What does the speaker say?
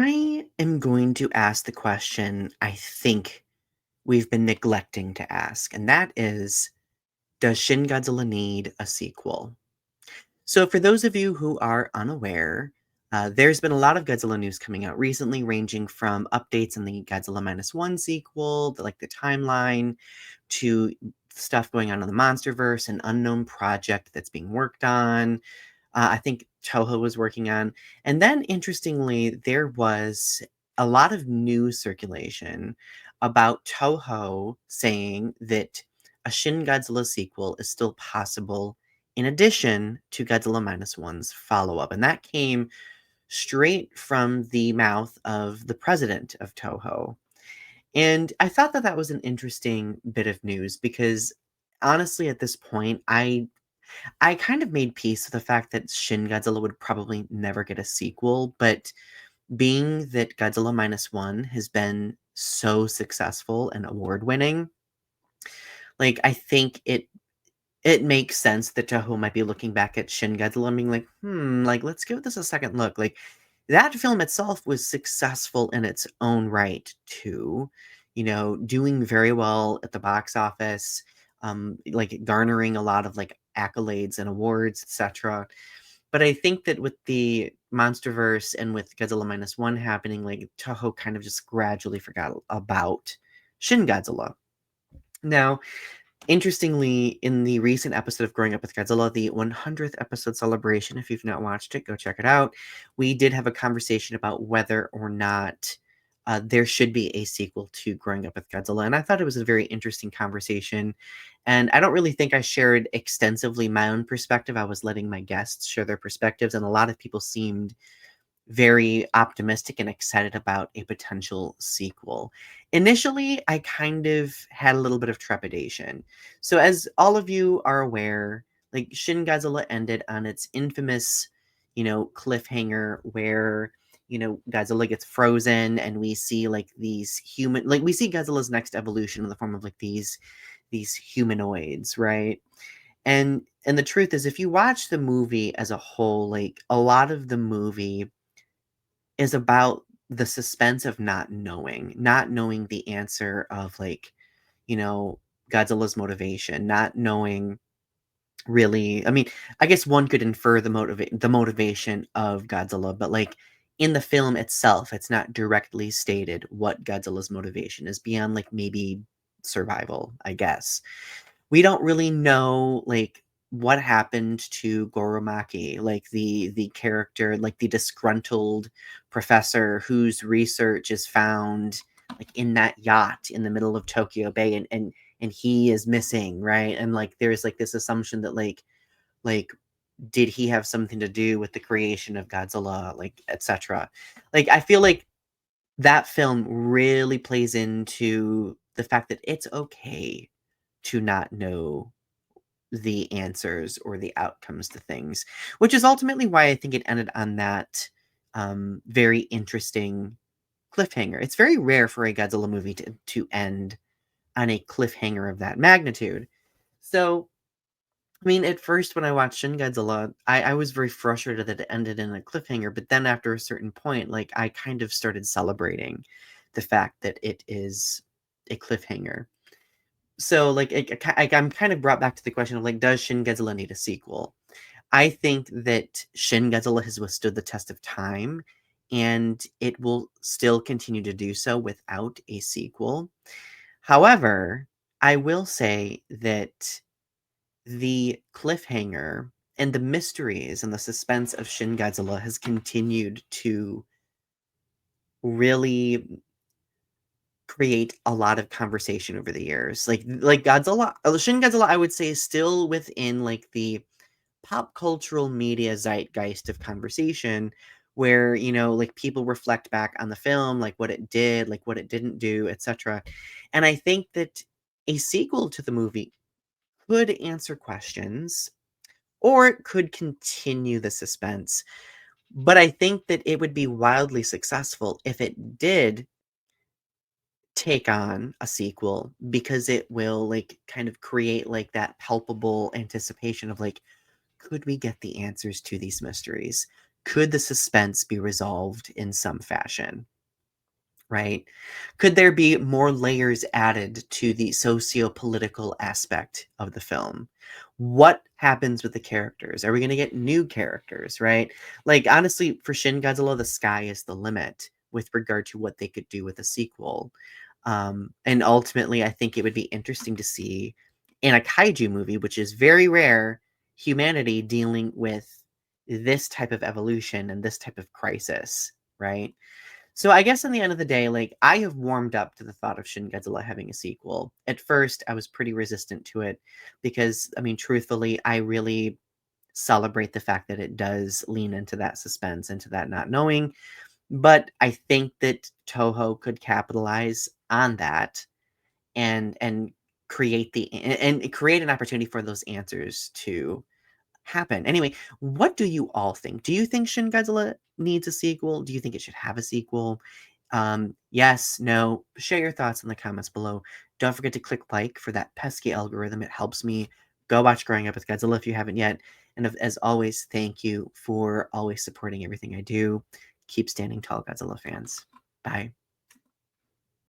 I am going to ask the question I think we've been neglecting to ask, and that is, does Shin Godzilla need a sequel? So, for those of you who are unaware, there's been a lot of Godzilla news coming out recently, ranging from updates in the Godzilla Minus One sequel, like the timeline, to stuff going on in the MonsterVerse, an unknown project that's being worked on. I think Toho was working on. And then, interestingly, there was a lot of news circulation about Toho saying that a Shin Godzilla sequel is still possible in addition to Godzilla Minus One's follow up. And that came straight from the mouth of the president of Toho. And I thought that that was an interesting bit of news because honestly, at this point, I kind of made peace with the fact that Shin Godzilla would probably never get a sequel, but being that Godzilla Minus One has been so successful and award winning, like I think it makes sense that Toho might be looking back at Shin Godzilla and being like, like let's give this a second look. Like that film itself was successful in its own right too, doing very well at the box office, like garnering a lot of like accolades and awards, etc. But I think that with the MonsterVerse and with Godzilla Minus One happening, like Toho kind of just gradually forgot about Shin Godzilla. Now, interestingly, in the recent episode of Growing Up with Godzilla, the 100th episode celebration, if you've not watched it, go check it out. We did have a conversation about whether or not there should be a sequel to Growing Up with Godzilla. And I thought it was a very interesting conversation. And I don't really think I shared extensively my own perspective. I was letting my guests share their perspectives, and a lot of people seemed very optimistic and excited about a potential sequel. Initially, I kind of had a little bit of trepidation. So, as all of you are aware, like Shin Godzilla ended on its infamous, cliffhanger where, Godzilla gets frozen and we see like these we see Godzilla's next evolution in the form of like these humanoids, right? And the truth is, if you watch the movie as a whole, like a lot of the movie is about the suspense of not knowing the answer of like, you know, Godzilla's motivation, not knowing really. I mean, I guess one could infer the motivation of Godzilla, but like in the film itself, it's not directly stated what Godzilla's motivation is beyond like maybe survival, I guess. We don't really know like what happened to Goromaki, like the character, like the disgruntled professor whose research is found like in that yacht in the middle of Tokyo Bay, and he is missing, right? And like there's like this assumption that like did he have something to do with the creation of Godzilla, like etc. Like I feel like that film really plays into the fact that it's okay to not know the answers or the outcomes to things, which is ultimately why I think it ended on that very interesting cliffhanger. It's very rare for a Godzilla movie to end on a cliffhanger of that magnitude. So, I mean, at first when I watched Shin Godzilla, I was very frustrated that it ended in a cliffhanger, but then after a certain point, like I kind of started celebrating the fact that it is a cliffhanger. So, like, I'm kind of brought back to the question of like, does Shin Godzilla need a sequel? I think that Shin Godzilla has withstood the test of time, and it will still continue to do so without a sequel. However, I will say that the cliffhanger and the mysteries and the suspense of Shin Godzilla has continued to really create a lot of conversation over the years. Like Godzilla, Shin Godzilla, I would say is still within like the pop cultural media zeitgeist of conversation where, like people reflect back on the film, like what it did, like what it didn't do, etc. And I think that a sequel to the movie could answer questions or it could continue the suspense. But I think that it would be wildly successful if it did take on a sequel because it will like kind of create like that palpable anticipation of like, could we get the answers to these mysteries? could the suspense be resolved in some fashion? Right? Could there be more layers added to the socio-political aspect of the film? What happens with the characters? Are we gonna get new characters, right? Like, honestly, for Shin Godzilla, the sky is the limit with regard to what they could do with a sequel. And ultimately, I think it would be interesting to see in a kaiju movie, which is very rare, humanity dealing with this type of evolution and this type of crisis, right? So I guess in the end of the day, like, I have warmed up to the thought of Shin Godzilla having a sequel. At first, I was pretty resistant to it because, I mean, truthfully, I really celebrate the fact that it does lean into that suspense, into that not knowing. But I think that Toho could capitalize on that and create and create an opportunity for those answers to happen. Anyway, what do you all think? Do you think Shin Godzilla needs a sequel? Do you think it should have a sequel? Yes, no. Share your thoughts in the comments below. Don't forget to click like for that pesky algorithm. It helps me. Go watch Growing Up with Godzilla if you haven't yet. And as always, thank you for always supporting everything I do. Keep standing tall, Godzilla fans. Bye.